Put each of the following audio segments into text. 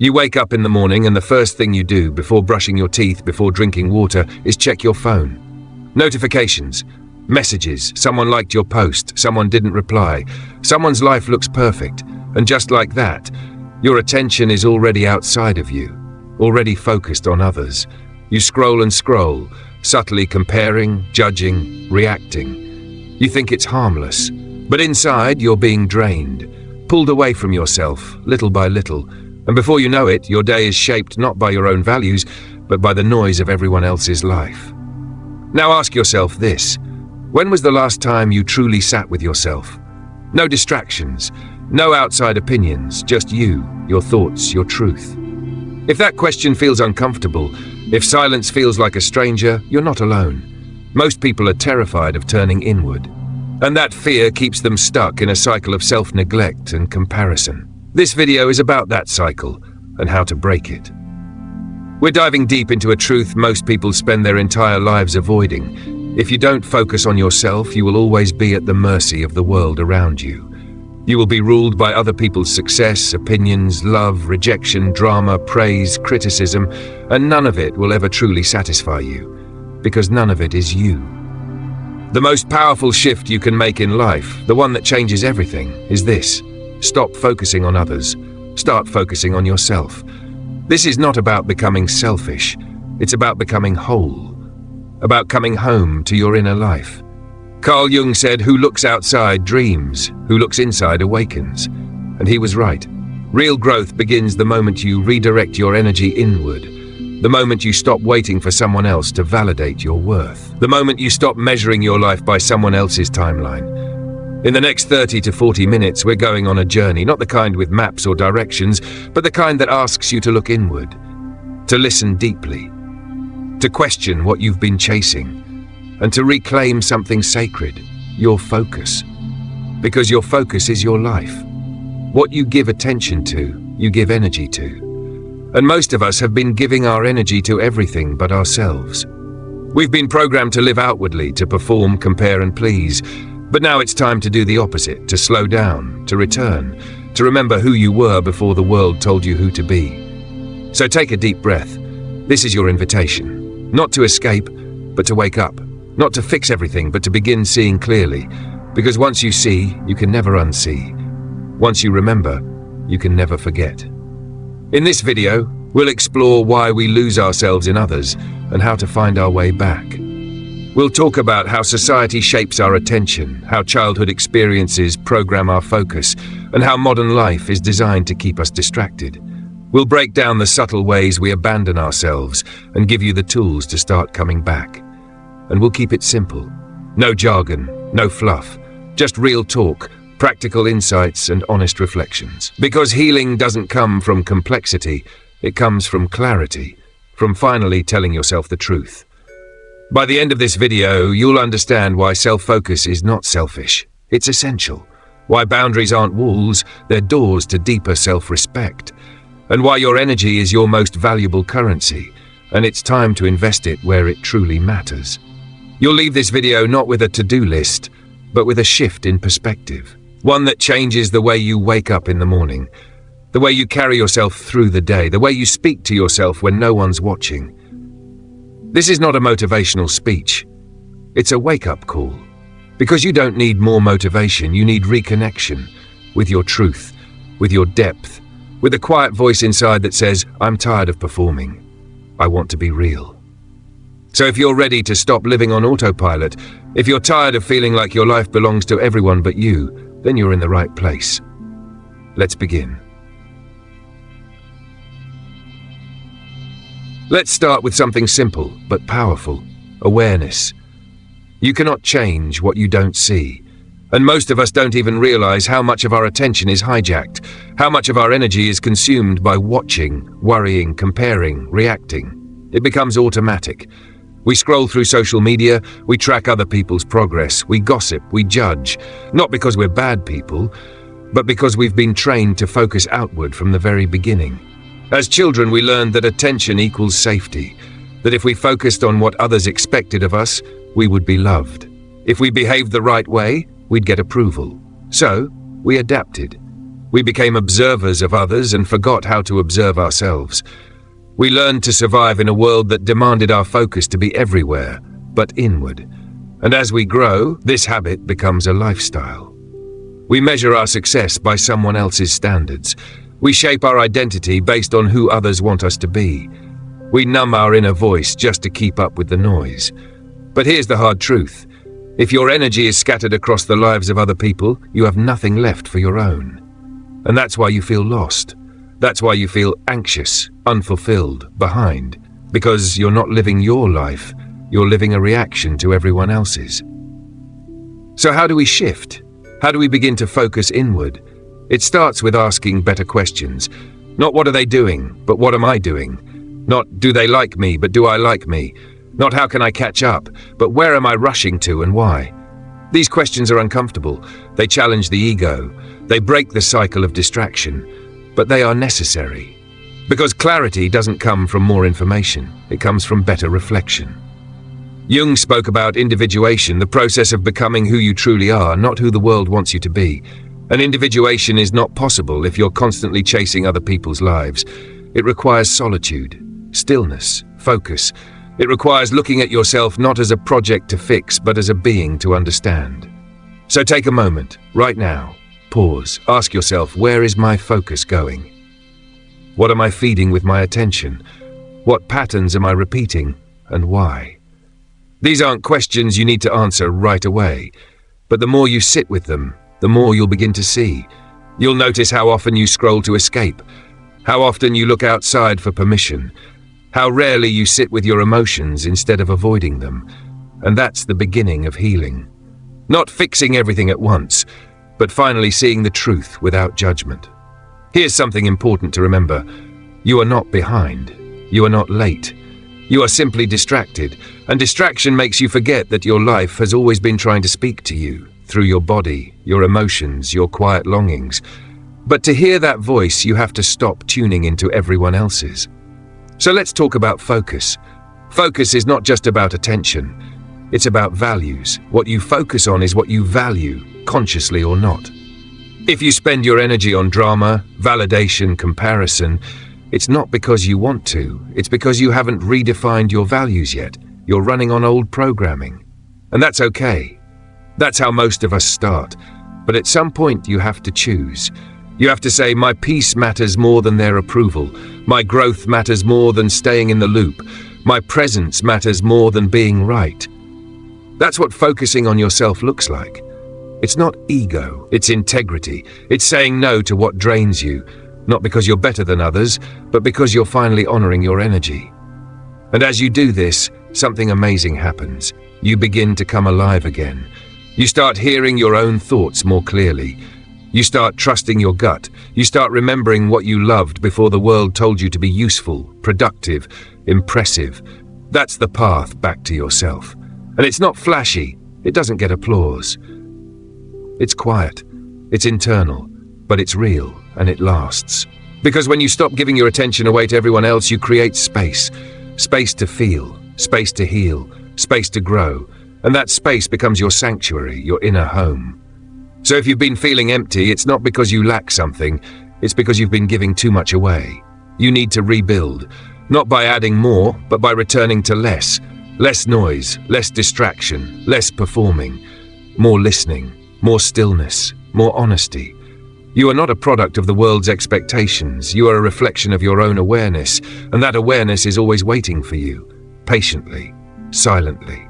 You wake up in the morning and the first thing you do before brushing your teeth, before drinking water, is check your phone. Notifications, messages, someone liked your post, someone didn't reply, someone's life looks perfect, and just like that, your attention is already outside of you, already focused on others. You scroll and scroll, subtly comparing, judging, reacting. You think it's harmless, but inside you're being drained, pulled away from yourself, little by little, and before you know it, your day is shaped not by your own values, but by the noise of everyone else's life. Now ask yourself this: when was the last time you truly sat with yourself? No distractions, no outside opinions, just you, your thoughts, your truth. If that question feels uncomfortable, if silence feels like a stranger, you're not alone. Most people are terrified of turning inward, and that fear keeps them stuck in a cycle of self-neglect and comparison. This video is about that cycle and how to break it. We're diving deep into a truth most people spend their entire lives avoiding. If you don't focus on yourself, you will always be at the mercy of the world around you. You will be ruled by other people's success, opinions, love, rejection, drama, praise, criticism, and none of it will ever truly satisfy you, because none of it is you. The most powerful shift you can make in life, the one that changes everything, is this: stop focusing on others. Start focusing on yourself. This is not about becoming selfish. It's about becoming whole, about coming home to your inner life. Carl Jung said, "Who looks outside dreams, who looks inside awakens." And he was right. Real growth begins the moment you redirect your energy inward, the moment you stop waiting for someone else to validate your worth, the moment you stop measuring your life by someone else's timeline. In the next 30 to 40 minutes, we're going on a journey, not the kind with maps or directions, but the kind that asks you to look inward, to listen deeply, to question what you've been chasing, and to reclaim something sacred, your focus. Because your focus is your life. What you give attention to, you give energy to. And most of us have been giving our energy to everything but ourselves. We've been programmed to live outwardly, to perform, compare, and please. But now it's time to do the opposite, to slow down, to return, to remember who you were before the world told you who to be. So take a deep breath. This is your invitation, not to escape, but to wake up. Not to fix everything, but to begin seeing clearly. Because once you see, you can never unsee. Once you remember, you can never forget. In this video, we'll explore why we lose ourselves in others and how to find our way back. We'll talk about how society shapes our attention, how childhood experiences program our focus, and how modern life is designed to keep us distracted. We'll break down the subtle ways we abandon ourselves and give you the tools to start coming back. And we'll keep it simple. No jargon, no fluff, just real talk, practical insights and honest reflections. Because healing doesn't come from complexity, it comes from clarity, from finally telling yourself the truth. By the end of this video, you'll understand why self-focus is not selfish. It's essential. Why boundaries aren't walls, they're doors to deeper self-respect. And why your energy is your most valuable currency, and it's time to invest it where it truly matters. You'll leave this video not with a to-do list, but with a shift in perspective. One that changes the way you wake up in the morning, the way you carry yourself through the day, the way you speak to yourself when no one's watching. This is not a motivational speech. It's a wake-up call. Because you don't need more motivation, you need reconnection with your truth, with your depth, with a quiet voice inside that says, "I'm tired of performing. I want to be real." So if you're ready to stop living on autopilot, if you're tired of feeling like your life belongs to everyone but you, then you're in the right place. Let's begin. Let's start with something simple but powerful: awareness. You cannot change what you don't see. And most of us don't even realize how much of our attention is hijacked, how much of our energy is consumed by watching, worrying, comparing, reacting. It becomes automatic. We scroll through social media, we track other people's progress, we gossip, we judge, not because we're bad people, but because we've been trained to focus outward from the very beginning. As children, we learned that attention equals safety, that if we focused on what others expected of us, we would be loved. If we behaved the right way, we'd get approval. So, we adapted. We became observers of others and forgot how to observe ourselves. We learned to survive in a world that demanded our focus to be everywhere, but inward. And as we grow, this habit becomes a lifestyle. We measure our success by someone else's standards. We shape our identity based on who others want us to be. We numb our inner voice just to keep up with the noise. But here's the hard truth. If your energy is scattered across the lives of other people, you have nothing left for your own. And that's why you feel lost. That's why you feel anxious, unfulfilled, behind. Because you're not living your life, you're living a reaction to everyone else's. So how do we shift? How do we begin to focus inward? It starts with asking better questions. Not what are they doing, but what am I doing? Not do they like me, but do I like me? Not how can I catch up, but where am I rushing to and why? These questions are uncomfortable. They challenge the ego. They break the cycle of distraction. But they are necessary. Because clarity doesn't come from more information. It comes from better reflection. Jung spoke about individuation, the process of becoming who you truly are, not who the world wants you to be. And individuation is not possible if you're constantly chasing other people's lives. It requires solitude, stillness, focus. It requires looking at yourself not as a project to fix, but as a being to understand. So take a moment, right now, pause, ask yourself, where is my focus going? What am I feeding with my attention? What patterns am I repeating, and why? These aren't questions you need to answer right away, but the more you sit with them, the more you'll begin to see. You'll notice how often you scroll to escape, how often you look outside for permission, how rarely you sit with your emotions instead of avoiding them. And that's the beginning of healing. Not fixing everything at once, but finally seeing the truth without judgment. Here's something important to remember. You are not behind. You are not late. You are simply distracted, and distraction makes you forget that your life has always been trying to speak to you through your body, your emotions, your quiet longings. But to hear that voice, you have to stop tuning into everyone else's. So let's talk about focus. Focus is not just about attention. It's about values. What you focus on is what you value, consciously or not. If you spend your energy on drama, validation, comparison, it's not because you want to. It's because you haven't redefined your values yet. You're running on old programming. And that's okay. That's how most of us start. But at some point you have to choose. You have to say, my peace matters more than their approval. My growth matters more than staying in the loop. My presence matters more than being right. That's what focusing on yourself looks like. It's not ego, it's integrity. It's saying no to what drains you, not because you're better than others, but because you're finally honoring your energy. And as you do this, something amazing happens. You begin to come alive again. You start hearing your own thoughts more clearly. You start trusting your gut. You start remembering what you loved before the world told you to be useful, productive, impressive. That's the path back to yourself. And it's not flashy. It doesn't get applause. It's quiet. It's internal. But it's real, and it lasts. Because when you stop giving your attention away to everyone else, you create space. Space to feel, space to heal, space to grow. And that space becomes your sanctuary, your inner home. So if you've been feeling empty, it's not because you lack something, it's because you've been giving too much away. You need to rebuild, not by adding more, but by returning to less. Less noise, less distraction, less performing, more listening, more stillness, more honesty. You are not a product of the world's expectations. You are a reflection of your own awareness, and that awareness is always waiting for you, patiently, silently.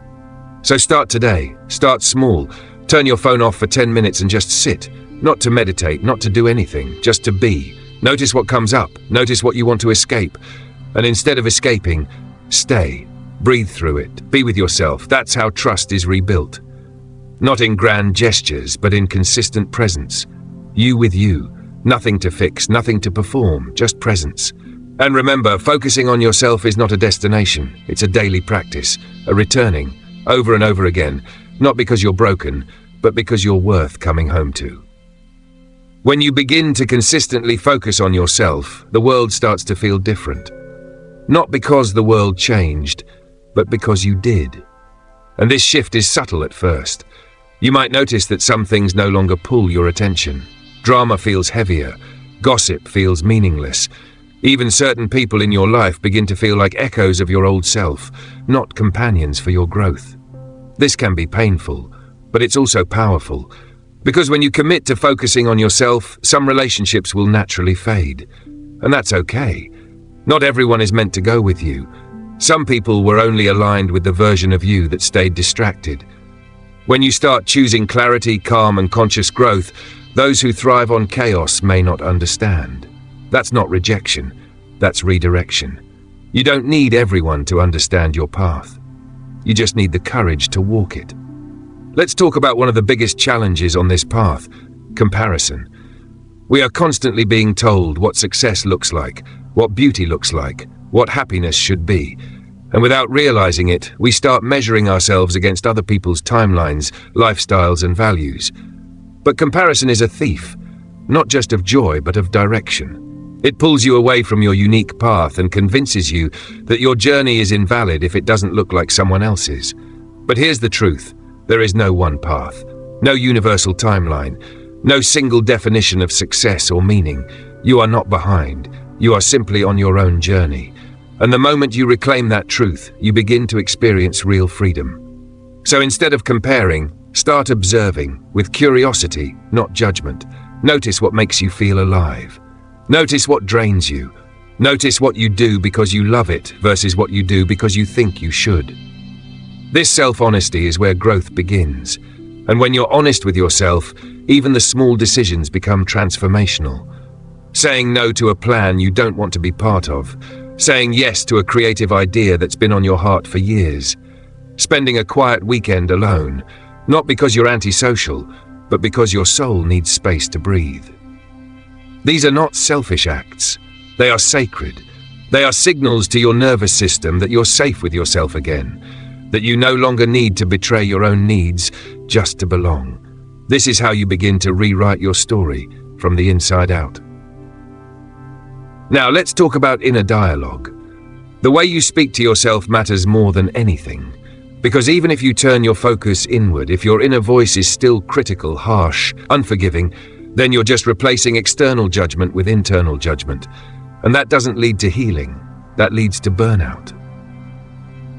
So start today. Start small. Turn your phone off for 10 minutes and just sit. Not to meditate, not to do anything, just to be. Notice what comes up. Notice what you want to escape. And instead of escaping, stay. Breathe through it. Be with yourself. That's how trust is rebuilt. Not in grand gestures, but in consistent presence. You with you. Nothing to fix, nothing to perform, just presence. And remember, focusing on yourself is not a destination. It's a daily practice, a returning, over and over again. Not because you're broken, but because you're worth coming home to. When you begin to consistently focus on yourself, the world starts to feel different. Not because the world changed, but because you did. And this shift is subtle at first. You might notice that some things no longer pull your attention. Drama feels heavier. Gossip feels meaningless. Even certain people in your life begin to feel like echoes of your old self, not companions for your growth. This can be painful, but it's also powerful. Because when you commit to focusing on yourself, some relationships will naturally fade. And that's okay. Not everyone is meant to go with you. Some people were only aligned with the version of you that stayed distracted. When you start choosing clarity, calm, and conscious growth, those who thrive on chaos may not understand. That's not rejection, that's redirection. You don't need everyone to understand your path. You just need the courage to walk it. Let's talk about one of the biggest challenges on this path: comparison. We are constantly being told what success looks like, what beauty looks like, what happiness should be. And without realizing it, we start measuring ourselves against other people's timelines, lifestyles, and values. But comparison is a thief, not just of joy, but of direction. It pulls you away from your unique path and convinces you that your journey is invalid if it doesn't look like someone else's. But here's the truth: there is no one path, no universal timeline, no single definition of success or meaning. You are not behind, you are simply on your own journey. And the moment you reclaim that truth, you begin to experience real freedom. So instead of comparing, start observing with curiosity, not judgment. Notice what makes you feel alive. Notice what drains you. Notice what you do because you love it versus what you do because you think you should. This self-honesty is where growth begins. And when you're honest with yourself, even the small decisions become transformational. Saying no to a plan you don't want to be part of. Saying yes to a creative idea that's been on your heart for years. Spending a quiet weekend alone, not because you're antisocial, but because your soul needs space to breathe. These are not selfish acts. They are sacred. They are signals to your nervous system that you're safe with yourself again, that you no longer need to betray your own needs just to belong. This is how you begin to rewrite your story from the inside out. Now let's talk about inner dialogue. The way you speak to yourself matters more than anything. Because even if you turn your focus inward, if your inner voice is still critical, harsh, unforgiving, then you're just replacing external judgment with internal judgment. And that doesn't lead to healing, that leads to burnout.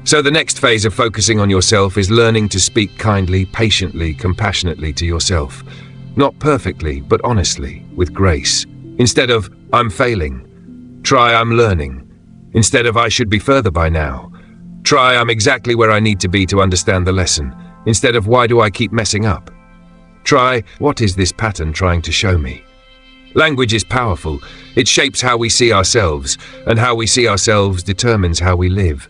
So the next phase of focusing on yourself is learning to speak kindly, patiently, compassionately to yourself. Not perfectly, but honestly, with grace. Instead of, "I'm failing," try, "I'm learning." Instead of, "I should be further by now," try, "I'm exactly where I need to be to understand the lesson." Instead of, "Why do I keep messing up?" try, "What is this pattern trying to show me?" Language is powerful. It shapes how we see ourselves, and how we see ourselves determines how we live.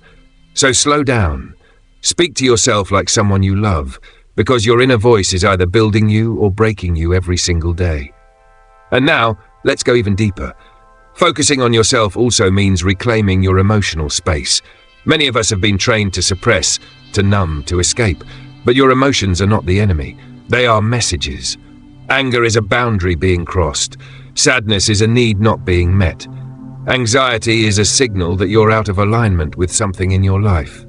So slow down. Speak to yourself like someone you love, because your inner voice is either building you or breaking you every single day. And now, let's go even deeper. Focusing on yourself also means reclaiming your emotional space. Many of us have been trained to suppress, to numb, to escape. But your emotions are not the enemy. They are messages. Anger is a boundary being crossed. Sadness is a need not being met. Anxiety is a signal that you're out of alignment with something in your life.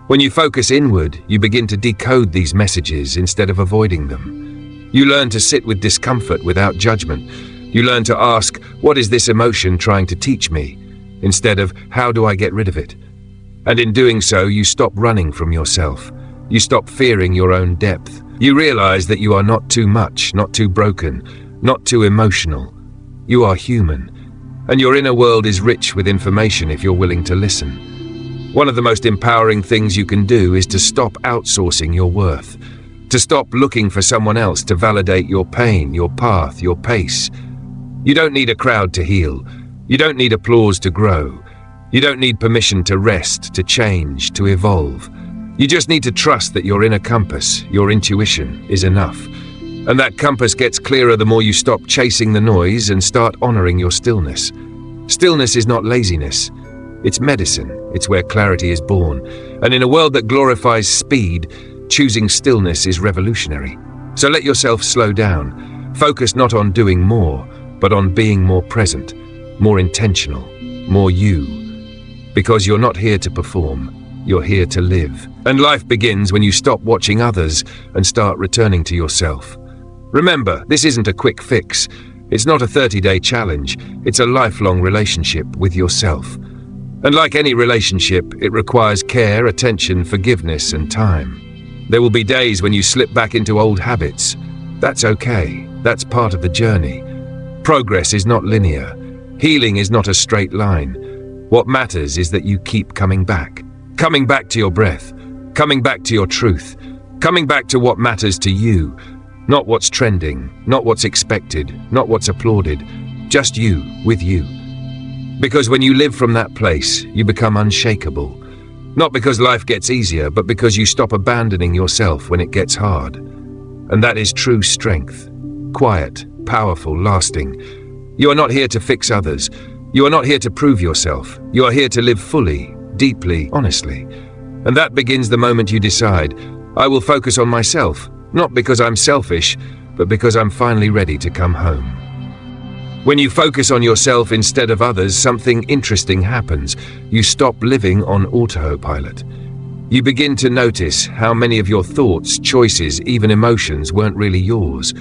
When you focus inward, you begin to decode these messages instead of avoiding them. You learn to sit with discomfort without judgment. You learn to ask, "What is this emotion trying to teach me?" instead of, "How do I get rid of it?" And in doing so, you stop running from yourself. You stop fearing your own depth. You realize that you are not too much, not too broken, not too emotional. You are human, and your inner world is rich with information if you're willing to listen. One of the most empowering things you can do is to stop outsourcing your worth, to stop looking for someone else to validate your pain, your path, your pace. You don't need a crowd to heal. You don't need applause to grow. You don't need permission to rest, to change, to evolve. You just need to trust that your inner compass, your intuition, is enough. And that compass gets clearer the more you stop chasing the noise and start honoring your stillness. Stillness is not laziness. It's medicine. It's where clarity is born. And in a world that glorifies speed, choosing stillness is revolutionary. So let yourself slow down. Focus not on doing more, but on being more present, more intentional, more you. Because you're not here to perform. You're here to live. And life begins when you stop watching others and start returning to yourself. Remember, this isn't a quick fix. It's not a 30-day challenge. It's a lifelong relationship with yourself. And like any relationship, it requires care, attention, forgiveness, and time. There will be days when you slip back into old habits. That's okay. That's part of the journey. Progress is not linear. Healing is not a straight line. What matters is that you keep coming back. Coming back to your breath. Coming back to your truth. Coming back to what matters to you. Not what's trending, not what's expected, not what's applauded. Just you, with you. Because when you live from that place, you become unshakable. Not because life gets easier, but because you stop abandoning yourself when it gets hard. And that is true strength. Quiet, powerful, lasting. You are not here to fix others. You are not here to prove yourself. You are here to live fully, deeply, honestly. And that begins the moment you decide, I will focus on myself, not because I'm selfish, but because I'm finally ready to come home. When you focus on yourself instead of others, something interesting happens. You stop living on autopilot. You begin to notice how many of your thoughts, choices, even emotions weren't really yours.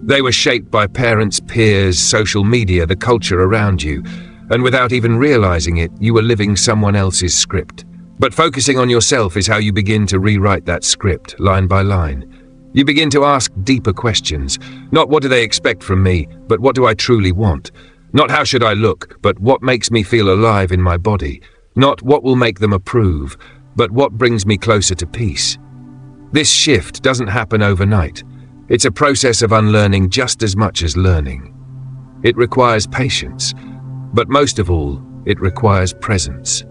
They were shaped by parents, peers, social media, the culture around you, and without even realizing it, you were living someone else's script. But focusing on yourself is how you begin to rewrite that script, line by line. You begin to ask deeper questions. Not what do they expect from me, but what do I truly want? Not how should I look, but what makes me feel alive in my body? Not what will make them approve, but what brings me closer to peace. This shift doesn't happen overnight. It's a process of unlearning just as much as learning. It requires patience, but most of all, it requires presence.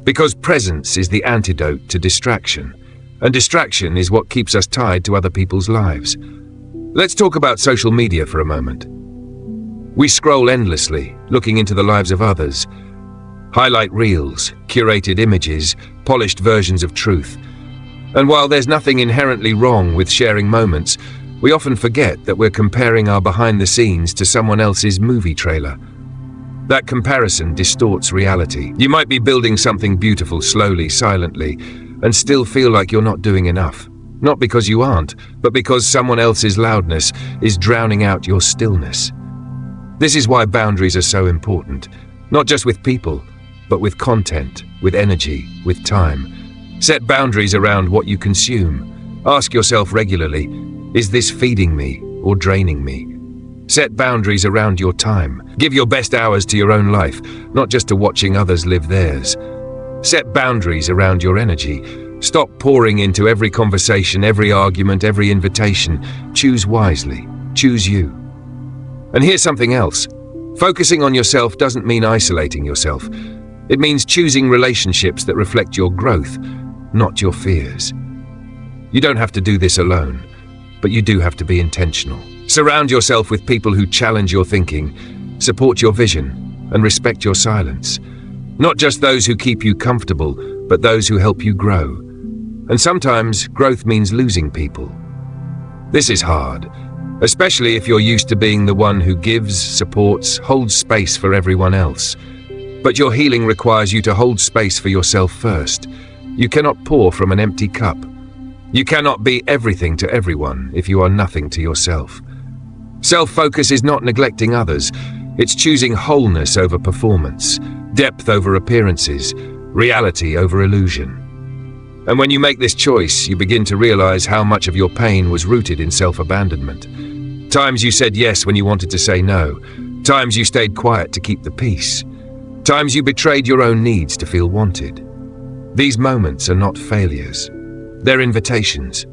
Because presence is the antidote to distraction. And distraction is what keeps us tied to other people's lives. Let's talk about social media for a moment. We scroll endlessly, looking into the lives of others. Highlight reels, curated images, polished versions of truth. And while there's nothing inherently wrong with sharing moments, we often forget that we're comparing our behind the scenes to someone else's movie trailer. That comparison distorts reality. You might be building something beautiful slowly, silently, and still feel like you're not doing enough. Not because you aren't, but because someone else's loudness is drowning out your stillness. This is why boundaries are so important, not just with people, but with content, with energy, with time. Set boundaries around what you consume. Ask yourself regularly, is this feeding me or draining me? Set boundaries around your time. Give your best hours to your own life, not just to watching others live theirs. Set boundaries around your energy. Stop pouring into every conversation, every argument, every invitation. Choose wisely. Choose you. And here's something else. Focusing on yourself doesn't mean isolating yourself. It means choosing relationships that reflect your growth, not your fears. You don't have to do this alone, but you do have to be intentional. Surround yourself with people who challenge your thinking, support your vision, and respect your silence. Not just those who keep you comfortable, but those who help you grow. And sometimes growth means losing people. This is hard, especially if you're used to being the one who gives, supports, holds space for everyone else. But your healing requires you to hold space for yourself first. You cannot pour from an empty cup. You cannot be everything to everyone if you are nothing to yourself. Self-focus is not neglecting others. It's choosing wholeness over performance, depth over appearances, reality over illusion. And when you make this choice, you begin to realize how much of your pain was rooted in self-abandonment. Times you said yes when you wanted to say no. Times you stayed quiet to keep the peace. Times you betrayed your own needs to feel wanted. These moments are not failures. They're invitations.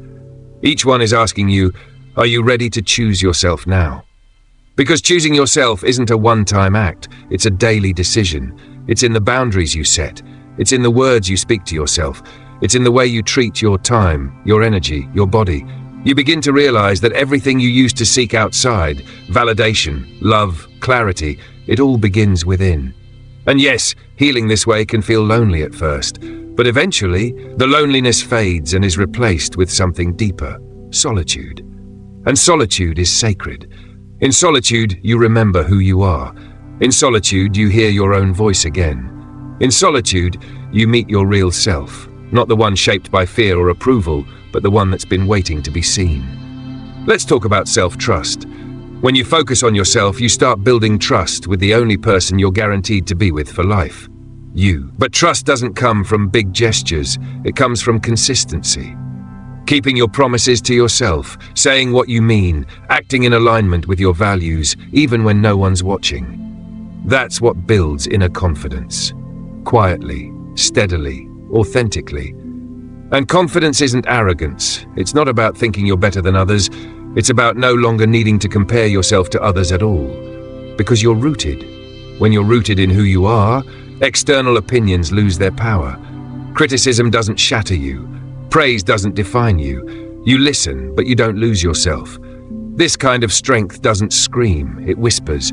Each one is asking you, are you ready to choose yourself now? Because choosing yourself isn't a one-time act, it's a daily decision. It's in the boundaries you set. It's in the words you speak to yourself. It's in the way you treat your time, your energy, your body. You begin to realize that everything you used to seek outside, validation, love, clarity, it all begins within. And yes, healing this way can feel lonely at first, but eventually, the loneliness fades and is replaced with something deeper, solitude. And solitude is sacred. In solitude, you remember who you are. In solitude, you hear your own voice again. In solitude, you meet your real self, not the one shaped by fear or approval, but the one that's been waiting to be seen. Let's talk about self-trust. When you focus on yourself, you start building trust with the only person you're guaranteed to be with for life. You. But trust doesn't come from big gestures, it comes from consistency. Keeping your promises to yourself, saying what you mean, acting in alignment with your values, even when no one's watching. That's what builds inner confidence. Quietly, steadily, authentically. And confidence isn't arrogance. It's not about thinking you're better than others. It's about no longer needing to compare yourself to others at all. Because you're rooted. When you're rooted in who you are, external opinions lose their power. Criticism doesn't shatter you. Praise doesn't define you. You listen, but you don't lose yourself. This kind of strength doesn't scream, it whispers.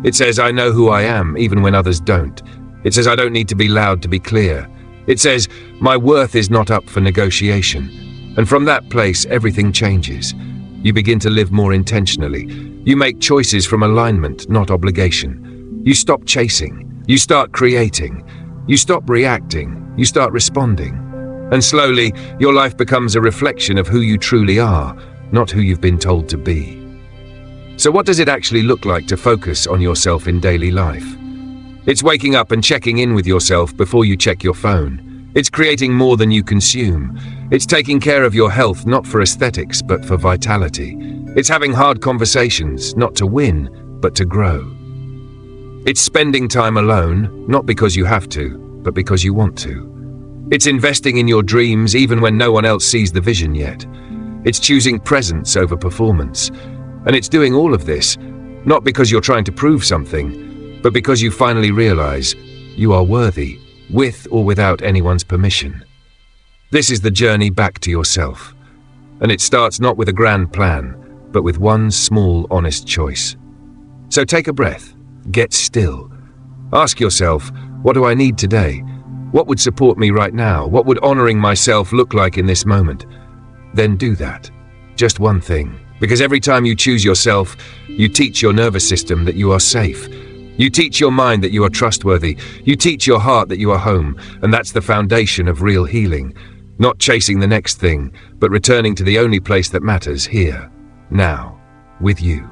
It says, I know who I am, even when others don't. It says, I don't need to be loud to be clear. It says, my worth is not up for negotiation. And from that place, everything changes. You begin to live more intentionally. You make choices from alignment, not obligation. You stop chasing. You start creating. You stop reacting. You start responding. And slowly, your life becomes a reflection of who you truly are, not who you've been told to be. So what does it actually look like to focus on yourself in daily life? It's waking up and checking in with yourself before you check your phone. It's creating more than you consume. It's taking care of your health, not for aesthetics, but for vitality. It's having hard conversations, not to win, but to grow. It's spending time alone, not because you have to, but because you want to. It's investing in your dreams even when no one else sees the vision yet. It's choosing presence over performance. And it's doing all of this, not because you're trying to prove something, but because you finally realize you are worthy, with or without anyone's permission. This is the journey back to yourself. And it starts not with a grand plan, but with one small, honest choice. So take a breath, get still. Ask yourself, what do I need today? What would support me right now? What would honoring myself look like in this moment? Then do that. Just one thing. Because every time you choose yourself, you teach your nervous system that you are safe. You teach your mind that you are trustworthy. You teach your heart that you are home. And that's the foundation of real healing. Not chasing the next thing, but returning to the only place that matters, here, now, with you.